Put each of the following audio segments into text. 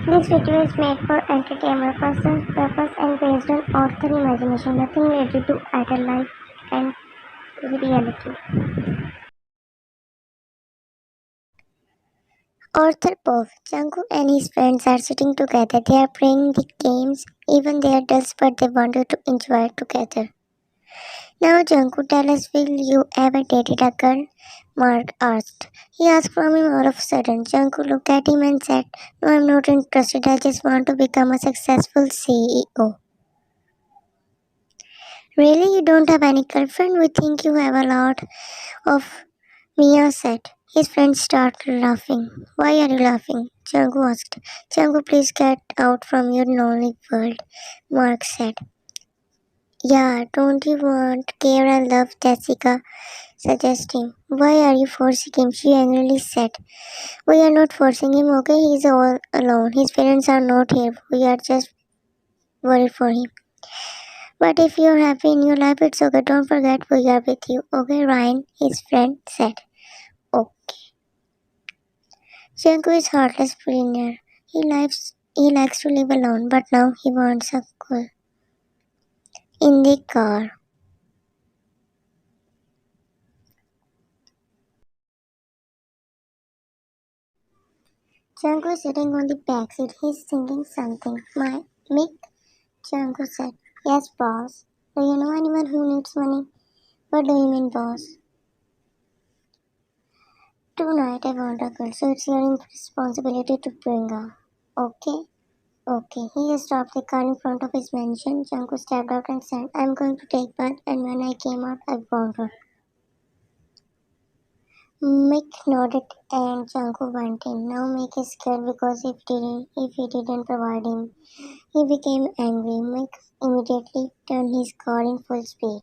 This video is made for entertainment purpose and based on author imagination, nothing related to adult life and reality. Author Pov. Jungkook and his friends are sitting together. They are playing the games. Even they are adults, but they wanted to enjoy it together. Now, Jungkook, tell us, will you ever dated a girl? Mark asked. He asked from him all of a sudden. Jungkook looked at him and said, No, I'm not interested. I just want to become a successful CEO. Really, you don't have any girlfriend? We think you have a lot of, Mia said. His friends started laughing. Why are you laughing? Jungkook asked. Jungkook, please get out from your lonely world, Mark said. Yeah, don't you want care and love, Jessica suggested him. Why are you forcing him? She angrily said. We are not forcing him, okay? He's all alone. His parents are not here. We are just worried for him. But if you're happy in your life, it's okay. Don't forget we are with you. Okay, Ryan, his friend said. Okay. Jungkook is heartless billionaire. He likes to live alone, but now he wants a girl. In the car. Jungkook is sitting on the back seat. He's thinking something. My Mick, Jungkook said. Yes, boss. Do you know anyone who needs money? What do you mean, boss? Tonight I want a girl, so it's your responsibility to bring her. Okay? Okay. He stopped the car in front of his mansion. Jungkook stepped out and said, I'm going to take bath, and when I came out, I found her. Mick nodded and Jungkook went in. Now Mick is scared because if he didn't provide him, he became angry. Mick immediately turned his car in full speed.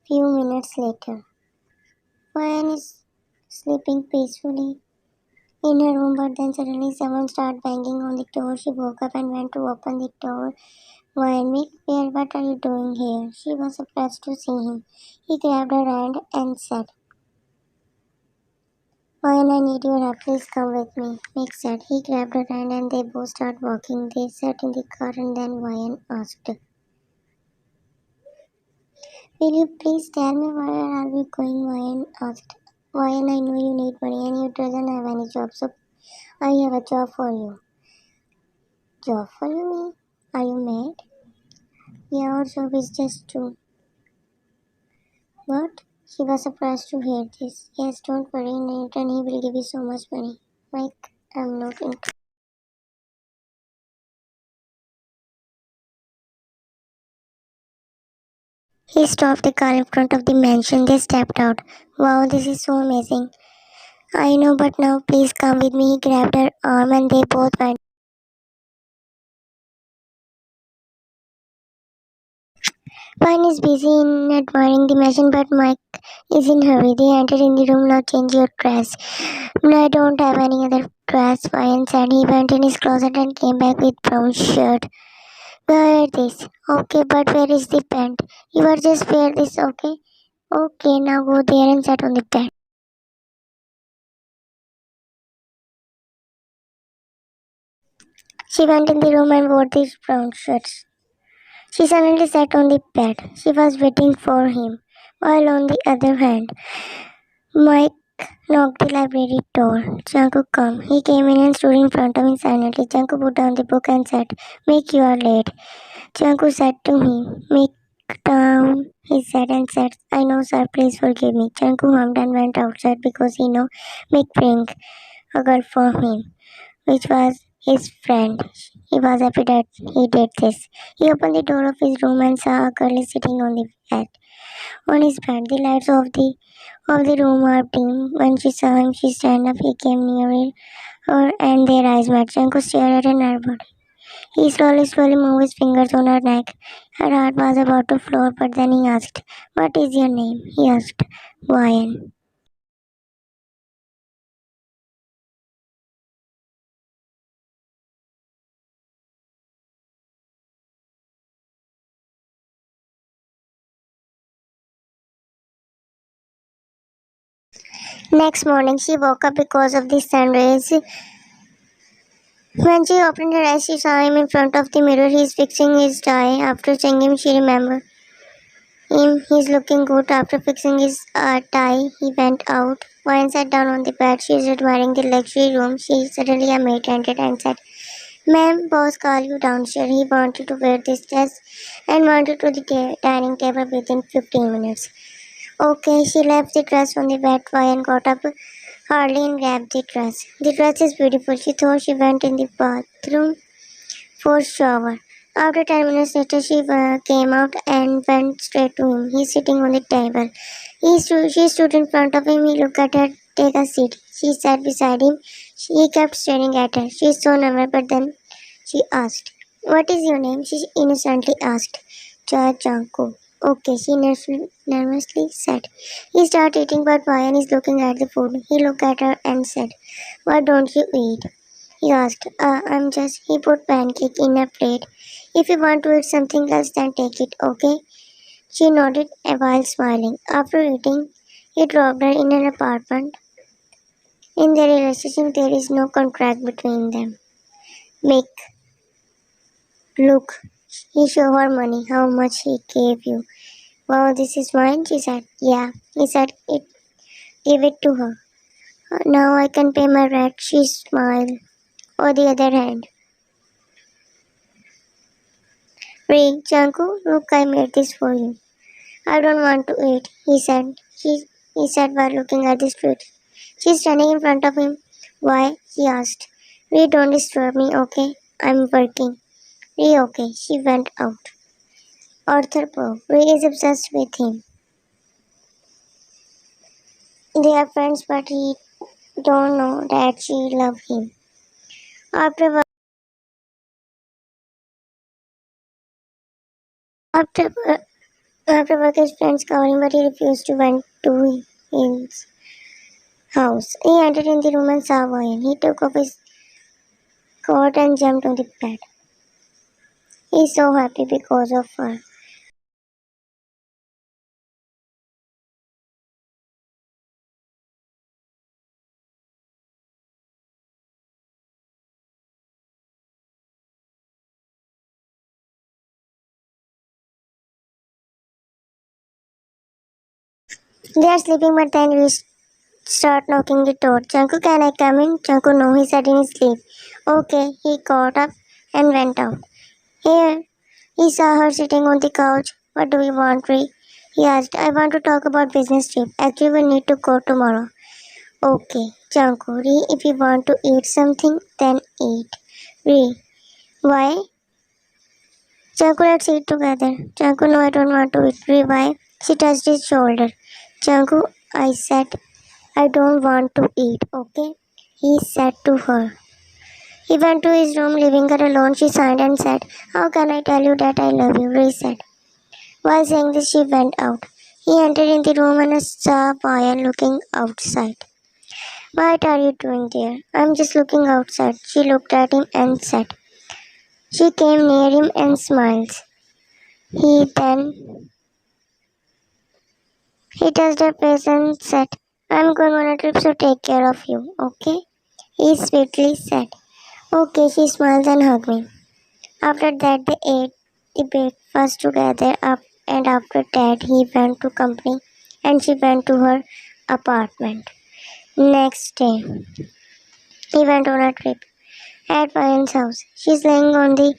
Few minutes later, Ryan is sleeping peacefully in her room, but then suddenly someone started banging on the door. She woke up and went to open the door. Why, Mick, what are you doing here? She was surprised to see him. He grabbed her hand and said, Ryan, I need your help. Please come with me. Mick said. He grabbed her hand and they both started walking. They sat in the car and then Ryan asked, Will you please tell me where are we going? Ryan asked. Ryan, I know you need money and you doesn't have any job, so I have a job for you. Job for you, me? Are you mad? Yeah, our job is just to. What? She was surprised to hear this. Yes, don't worry, in return he will give you so much money. Mike, I'm not interested. He stopped the car in front of the mansion. They stepped out. Wow, this is so amazing. I know, but now please come with me. He grabbed her arm and they both went. Pine is busy in admiring the mansion, but Mike is in a hurry. They entered in the room. Now change your dress. No, I don't have any other dress, Ryan said. He went in his closet and came back with brown shirt. Wear this. Okay, but where is the pant? You are just wear this, okay? Okay, now go there and sit on the bed. She went in the room and wore these brown shirts. She suddenly sat on the bed. She was waiting for him. While on the other hand, Mike knocked the library door. Jungkook come. He came in and stood in front of him silently. Jungkook put down the book and said, Make you are late. Jungkook said to him, Make down his head and said, I know sir, please forgive me. Jungkook hummed and went outside because he knew Mick bring a girl for him, which was his friend. He was happy that he did this. He opened the door of his room and saw a girl sitting on the bed. On his bed, the lights of the room were dim. When she saw him, she stand up. He came near her, and their eyes met. Jungkook stared at her body. He slowly moved his fingers on her neck. Her heart was about to floor, but then he asked, What is your name? He asked. Ryan. Next morning, she woke up because of the sun rays When she opened her eyes, she saw him in front of the mirror. He's fixing his tie. After seeing him, she remembered him. He's looking good. After fixing his tie, he went out. Wyan sat down on the bed. She's admiring the luxury room. Suddenly a maid entered and said, "Ma'am, boss called you downstairs. He wanted to wear this dress and wanted to the dining table within 15 minutes." Okay, she left the dress on the bed. Wyan got up hurriedly and grabbed the dress. The dress is beautiful. She thought. She went in the bathroom for shower. After 10 minutes later, she came out and went straight to him. He's sitting on the table. She stood in front of him. He looked at her. "Take a seat." She sat beside him. He kept staring at her. She is so nervous, but then she asked, "What is your name?" She innocently asked. Jungkook. Okay, she nervously said. He started eating, but Ryan is looking at the food. He looked at her and said, "Why don't you eat?" He asked. I'm just. He put pancake in a plate. "If you want to eat something else, then take it, okay?" She nodded while smiling. After eating, he dropped her in an apartment. In their relationship, there is no contract between them. Make, look. He showed her money, how much he gave you. "Wow, this is mine," she said. "Yeah." He said, Give it to her. "Now I can pay my rent," she smiled. On the other hand, "Ray, Janku, look, I made this for you." "I don't want to eat," he said. He said while looking at the street. She's standing in front of him. "Why?" he asked. "Ray, don't disturb me, okay? I'm working." "Ray, okay." She went out. Arthur Poe. Ray is obsessed with him. They are friends, but he don't know that she loves him. After work, after, wo- after work, his friends call him, but he refused to went to his house. He entered in the room and saw Ryan. He took off his coat and jumped on the bed. He's so happy because of her. They are sleeping, but then we start knocking the door. "Jungkook, can I come in?" Jungkook, no, he said in his sleep. Okay, he got up and went out. Here, he saw her sitting on the couch. "What do you want, Ray?" He asked. "I want to talk about business trip. Actually, we need to go tomorrow." Okay, Jungkook, Ray, if you want to eat something, then eat. Ray, why? Jungkook, let's eat together. Jungkook, no, I don't want to eat. Ray, why? She touched his shoulder. "Jungkook, I said I don't want to eat, okay?" he said to her. He went to his room, leaving her alone. She sighed and said, "How can I tell you that I love you?" Ray said. While saying this, she went out. He entered in the room and saw Payan looking outside. "What are you doing there?" "I'm just looking outside." She looked at him and said. She came near him and smiled. Then he touched her face and said, "I'm going on a trip, so take care of you, okay?" He sweetly said. Okay, she smiled and hugged me. After that, they ate the breakfast together, and after that, he went to company and she went to her apartment. Next day, he went on a trip at Ryan's house. She's laying on the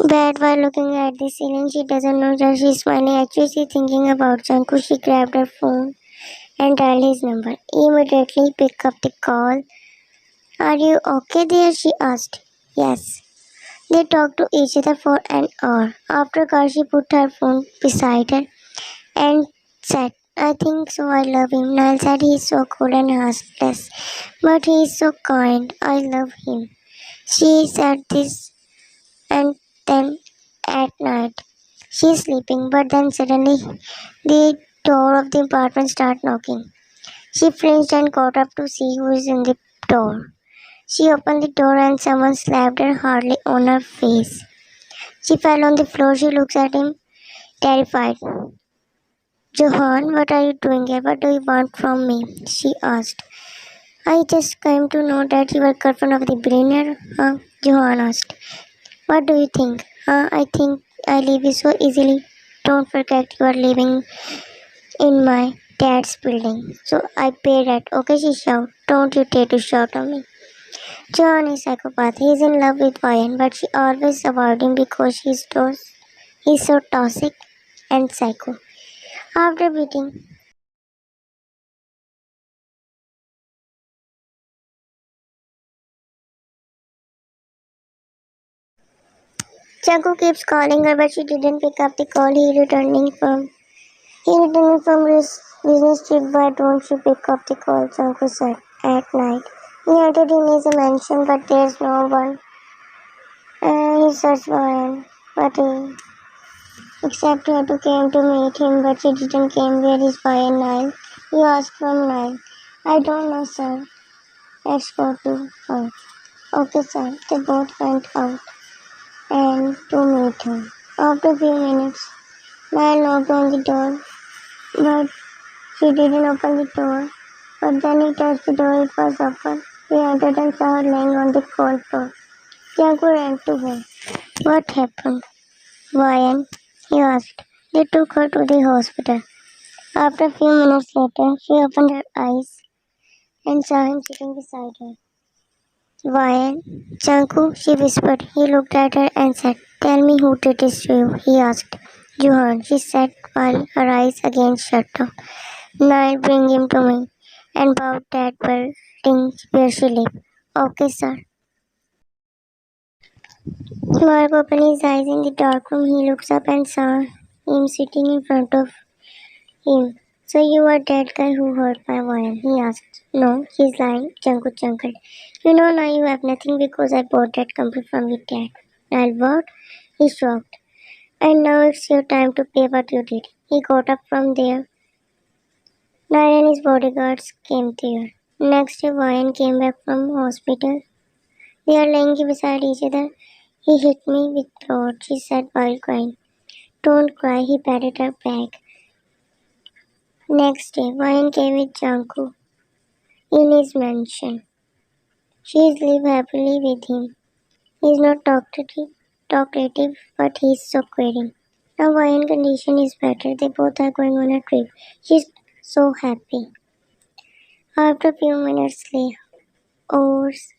bed while looking at the ceiling. She doesn't know that she's smiling. Actually, she's thinking about Janku. She grabbed her phone and dialed his number. He immediately picked up the call. "Are you okay there?" she asked. "Yes." They talked to each other for an hour. After call, she put her phone beside her and said, "I think so. I love him." Niall said, "He's so cool and heartless, but he's so kind. I love him." She said this, and then at night, she's sleeping, but then suddenly the door of the apartment started knocking. She flinched and got up to see who is in the door. She opened the door and someone slapped her hardly on her face. She fell on the floor. She looks at him, terrified. "Johan, what are you doing here? What do you want from me?" she asked. I just came to know that you are girlfriend of the billionaire, Johan asked. What do you think? I think I leave you so easily. Don't forget you are living in my dad's building. So I pay rent. Okay, she shouted. Don't you dare to shout on me. John is psychopath. He is in love with Ryan, but she always avoids him because he's so toxic and psycho. After beating, Jungkook keeps calling her, but she didn't pick up the call. He returning from his business trip. Why don't you pick up the call? Jungkook said at night. He entered in his mansion, but there's no one. He searched for him, but he except her to came to meet him, but she didn't came. Where is Ryan Nile? He asked from Nile. I don't know, sir. Let's go to her. Okay, sir. They both went out and to meet her. After a few minutes, Nile knocked on the door, but she didn't open the door. But then he touched the door, it was open. He entered and saw her laying on the cold floor. Janko ran to her. What happened? Ryan, he asked. They took her to the hospital. After a few minutes later, she opened her eyes and saw him sitting beside her. Ryan, Janko, she whispered. He looked at her and said, Tell me who did this to you, he asked. Johan, she said while her eyes again shut down. Now bring him to me and about that building where she lived. Okay, sir. Mark opened his eyes in the dark room. He looks up and saw him sitting in front of him. So you are that guy who hurt my Ryan? He asked. No, he's lying. Jungkook chuckled. You know now you have nothing because I bought that company from your dad. Now what? He shocked. And now it's your time to pay what you did. He got up from there. Nine and his bodyguards came there. Next day, Ryan came back from hospital. They are laying beside each other. He hit me with rod, she said while crying. Don't cry, he patted her back. Next day, Ryan came with Jungkook in his mansion. She is live happily with him. He is not talkative, but he is so caring. Now Ryan's condition is better. They both are going on a trip. She's so happy. After a few minutes hours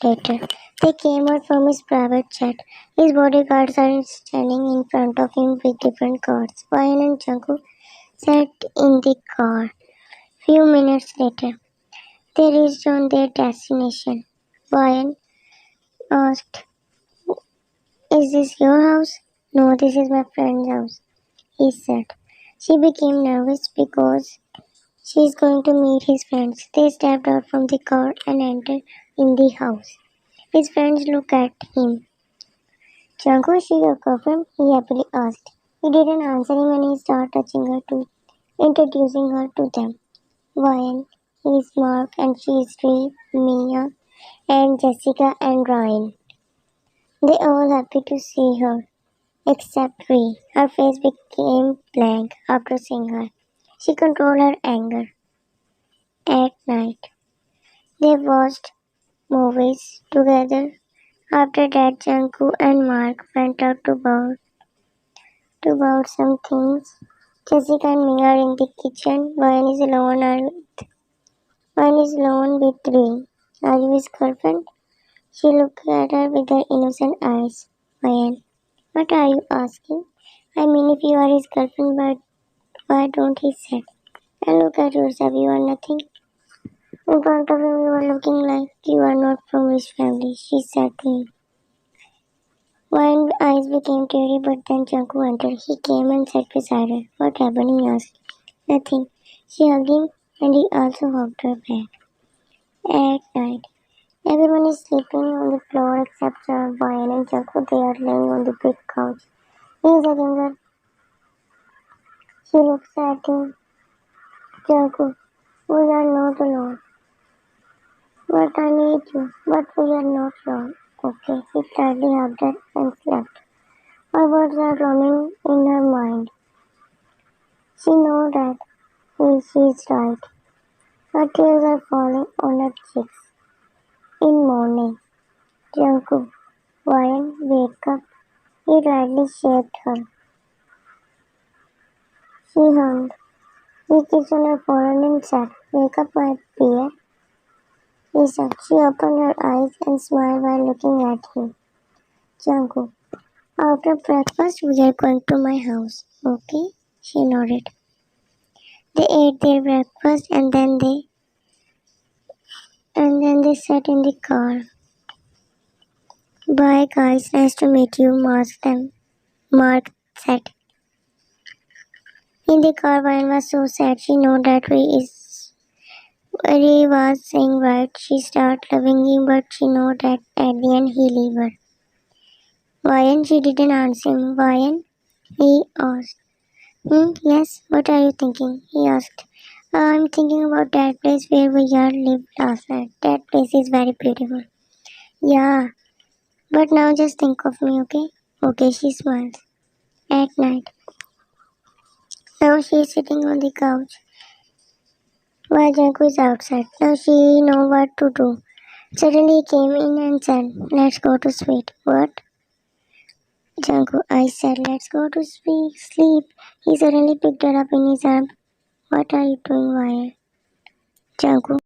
later, they came out from his private jet. His bodyguards are standing in front of him with different cars. Ryan and Jungkook sat in the car. Few minutes later, they reached on their destination. Ryan asked, Is this your house? No, this is my friend's house, he said. She became nervous because she is going to meet his friends. They stepped out from the car and entered in the house. His friends looked at him. Jungkook, is she your girlfriend? He happily asked. He didn't answer him and he started touching her to introducing her to them. Ryan, he is Mark and she is Ree, Mia, and Jessica and Ryan. They all happy to see her, except Ree. Her face became blank after seeing her. She controlled her anger. At night, they watched movies together. After that, Jungkook and Mark went out to buy some things. Jessica and Mia are in the kitchen. One is alone with Ree. Are you his girlfriend? She looked at her with her innocent eyes. Ryan, what are you asking? I mean, if you are his girlfriend, but why don't he say? And look at yourself, you are nothing. In front of him, you are looking like you are not from his family, she said to him. Ryan's eyes became teary, but then Jungkook entered. He came and sat beside her. What happened? He asked. Nothing. She hugged him, and he also hugged her back. At night, everyone is sleeping on the floor except Ryan and Jungkook. They are laying on the big couch. He is hugging her. She looks at him. Jungkook, we are not alone. But I need you. But we are not alone. Okay. He tightly hugged her and slept. Her words are roaming in her mind. She knows that she is right. Her tears are falling on her cheeks. In morning, Jungkook, Ryan, wake up. He lightly shaped her. She hummed. He kissed on her forehead and said, "Wake up, my dear." He said. She opened her eyes and smiled while looking at him. Jungkook, after breakfast we are going to my house. Okay? She nodded. They ate their breakfast and then they sat in the car. Bye guys, nice to meet you, Mark said. In the car, Vine was so sad. She knew that Ray was saying right. She started loving him, but she knew that at the end he leave her. Vine, she didn't answer him. Vine, he asked. Yes, what are you thinking? He asked. I'm thinking about that place where we all lived last night. That place is very beautiful. Yeah, but now just think of me, okay? Okay, she smiles. At night. Now she is sitting on the couch while Janko is outside. Now she know what to do. Suddenly he came in and said, "Let's go to sleep." What? Janko, I said, "Let's go to sleep." He suddenly picked her up in his arms. What are you doing, Wire? Janko.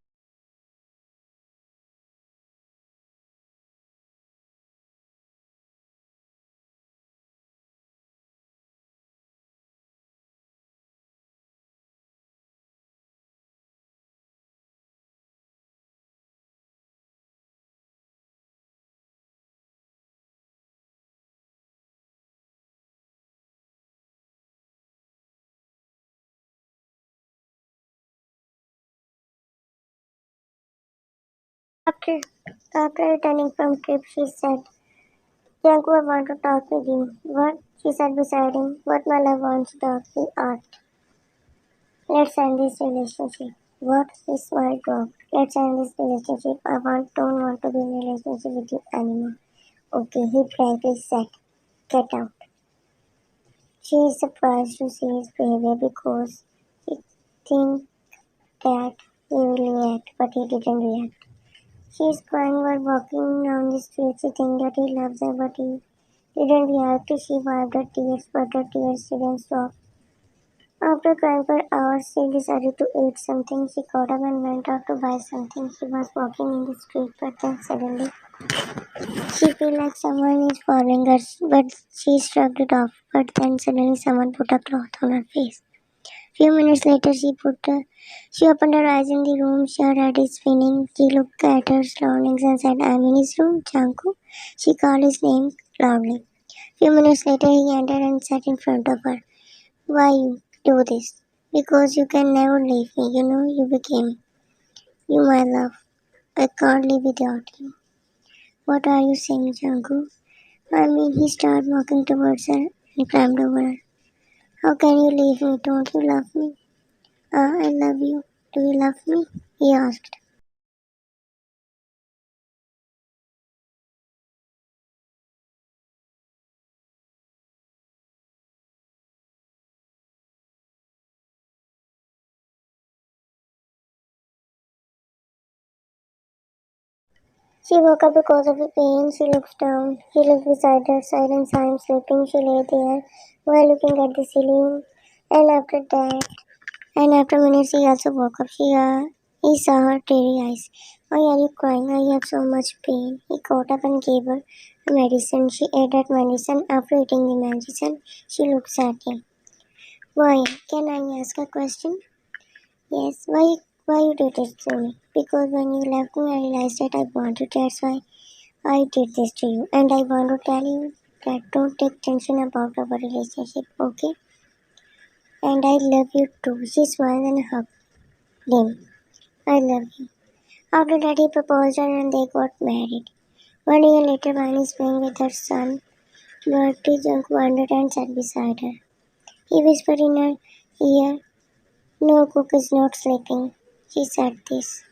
After, after returning from trip, she said, Janko, I want to talk with you. What? She said beside him. What my love wants to talk, he asked. Let's end this relationship. What? His smile dropped. Let's end this relationship. Don't want to be in a relationship with you anymore. Okay, he frankly said. Get out. She is surprised to see his behavior because she thinks that he will react, but he didn't react. She is crying while walking down the street. She thinks that he loves her, but he didn't react. She wiped her tears, but her tears didn't stop. After crying for hours, she decided to eat something. She got up and went out to buy something. She was walking in the street, but then suddenly she felt like someone is following her, but she shrugged it off. But then suddenly someone put a cloth on her face. Few minutes later, she opened her eyes in the room. Her head is spinning. She looked at her surroundings and said, "I'm in his room, Jungkook." She called his name loudly. Few minutes later, he entered and sat in front of her. Why you do this? Because you can never leave me. You know, you my love. I can't live without you. What are you saying, Jungkook? I mean, he started walking towards her and climbed over her. How can you leave me? Don't you love me? I love you. Do you love me? He asked. She woke up because of the pain. She looked down. He looked beside her side and saw him sleeping. She lay there while looking at the ceiling. And after that, and after minutes, he also woke up. He saw her teary eyes. Why are you crying? I have so much pain. He got up and gave her medicine. She ate that medicine. After eating the medicine, she looked at him. Why? Can I ask a question? Yes. Why you did it to me? Because when you left me, I realized that I wanted. That's why I did this to you. And I want to tell you that don't take tension about our relationship, okay? And I love you too. She smiled and hugged him. I love you. After that, he proposed her and they got married. 1 year later, Vani is playing with her son. Bertie Junk wandered and sat beside her. He whispered in her ear, "No, Cook is not sleeping." She said this.